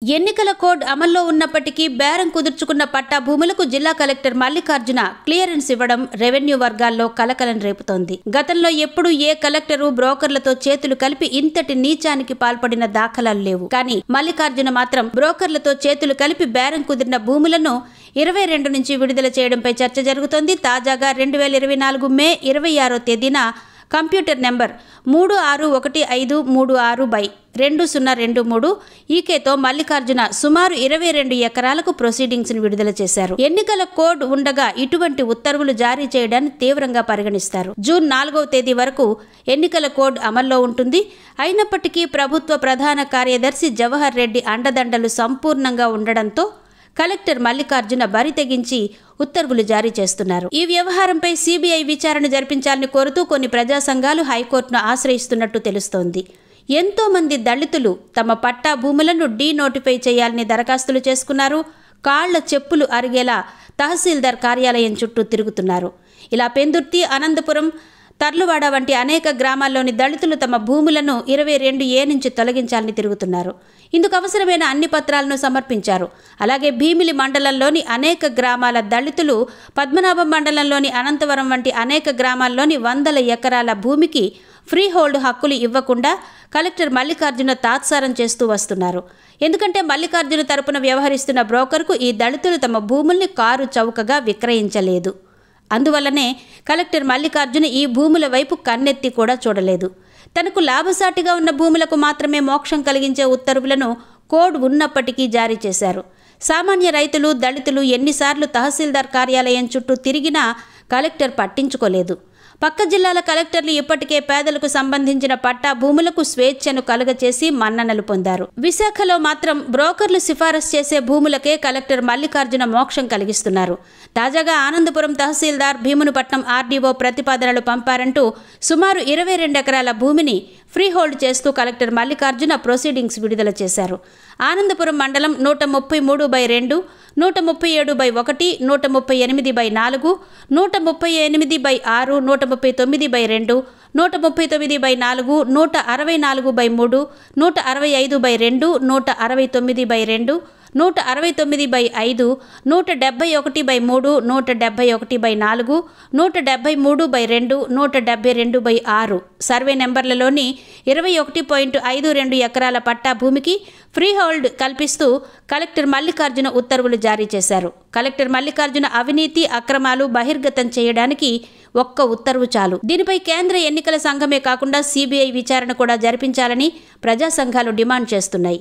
ఎన్నికల కోడ్ అమల్లో ఉన్నప్పటికీ బేరం కుదుర్చుకున్న పట్టా భూములకు జిల్లా కలెక్టర్ మల్లికార్జున క్లియరెన్స్ ఇవ్వడం రెవెన్యూ వర్గాల్లో కలకలం రేపుతోంది. గతంలో ఎప్పుడూ ఏ కలెక్టరు బ్రోకర్లతో చేతులు కలిపి ఇంతటి నీచానికి పాల్పడిన దాఖలాలు లేవు. కానీ మల్లికార్జున మాత్రం బ్రోకర్లతో చేతులు కలిపి బేరం కుదిరిన భూములను 22 నుంచి విడుదల చేయడంపై చర్చ జరుగుతోంది. తాజాగా 2024 మే 26వ తేదీన కంప్యూటర్ నెంబర్ 361536/2023 ఈకేతో మల్లికార్జున సుమారు 22 ఎకరాలకు ప్రొసీడింగ్స్ ను విడుదల చేశారు. ఎన్నికల కోడ్ ఉండగా ఇటువంటి ఉత్తర్వులు జారీ చేయడాన్ని తీవ్రంగా పరిగణిస్తారు. జూన్ 4వ తేదీ వరకు ఎన్నికల కోడ్ అమల్లో ఉంటుంది. అయినప్పటికీ ప్రభుత్వ ప్రధాన కార్యదర్శి జవహర్ రెడ్డి అండదండలు సంపూర్ణంగా ఉండడంతో కలెక్టర్ మల్లికార్జున బరి తెగించి ఉత్తర్వులు జారీ చేస్తున్నారు. ఈ వ్యవహారంపై సిబిఐ విచారణ జరిపించాలని కోరుతూ కొన్ని ప్రజా సంఘాలు హైకోర్టును ఆశ్రయిస్తున్నట్టు తెలుస్తోంది. ఎంతో మంది దళితులు తమ పట్టా భూములను డీనోటిఫై చేయాలని దరఖాస్తులు చేసుకున్నారు. కాళ్ల చెప్పులు అరిగేలా తహసీల్దార్ కార్యాలయం చుట్టూ తిరుగుతున్నారు. ఇలా పెందుర్తి, అనంతపురం, తర్లువాడ వంటి అనేక గ్రామాల్లోని దళితులు తమ భూములను 22A నుంచి తొలగించాలని తిరుగుతున్నారు. ఇందుకు అవసరమైన అన్ని పత్రాలను సమర్పించారు. అలాగే భీమిలి మండలంలోని అనేక గ్రామాల దళితులు పద్మనాభం మండలంలోని అనంతవరం వంటి అనేక గ్రామాల్లోని 100 ఎకరాల భూమికి ఫ్రీ హోల్డ్ హక్కులు ఇవ్వకుండా కలెక్టర్ మల్లికార్జున తాత్సారం చేస్తూ వస్తున్నారు. ఎందుకంటే మల్లికార్జున తరపున వ్యవహరిస్తున్న బ్రోకర్కు ఈ దళితులు తమ భూముల్ని కారు చౌకగా విక్రయించలేదు. అందువల్లనే కలెక్టర్ మల్లికార్జున ఈ భూముల వైపు కన్నెత్తి కూడా చూడలేదు. తనకు లాభసాటిగా ఉన్న భూములకు మాత్రమే మోక్షం కలిగించే ఉత్తర్వులను కోడ్ ఉన్నప్పటికీ జారీ చేశారు. సామాన్య రైతులు, దళితులు ఎన్నిసార్లు తహసీల్దార్ కార్యాలయం చుట్టూ తిరిగినా కలెక్టర్ పట్టించుకోలేదు. పక్క జిల్లాల కలెక్టర్లు ఇప్పటికే పేదలకు సంబంధించిన పట్టా భూములకు స్వేచ్ఛను కలుగచేసి మన్ననలు పొందారు. విశాఖలో మాత్రం బ్రోకర్లు సిఫారసు చేసే భూములకే కలెక్టర్ మల్లికార్జున మోక్షం కలిగిస్తున్నారు. తాజాగా ఆనందపురం తహసీల్దార్ భీమునిపట్నం ఆర్డీఓ ప్రతిపాదనలు పంపారంటూ సుమారు 22 ఎకరాల భూమిని ఫ్రీ హోల్డ్ చేస్తూ కలెక్టర్ మల్లికార్జున ప్రొసీడింగ్స్ విడుదల చేశారు. ఆనందపురం మండలం 133/2, 137/1, 138/4, 138/6, 139/2, 139/4, 164/3, 165/2, 169/2, 169/5, 171/3, 171/4, 173/2, 172/6 సర్వే నెంబర్లలోని 21.52 ఎకరాల పట్టా భూమికి ఫ్రీ హోల్డ్ కల్పిస్తూ కలెక్టర్ మల్లికార్జున ఉత్తర్వులు జారీ చేశారు. కలెక్టర్ మల్లికార్జున అవినీతి, అక్రమాలు బహిర్గతం చేయడానికి ఒక్క ఉత్తర్వు చాలు. దీనిపై కేంద్ర ఎన్నికల సంఘమే కాకుండా సిబిఐ విచారణ కూడా జరిపించాలని ప్రజా సంఘాలు డిమాండ్ చేస్తున్నాయి.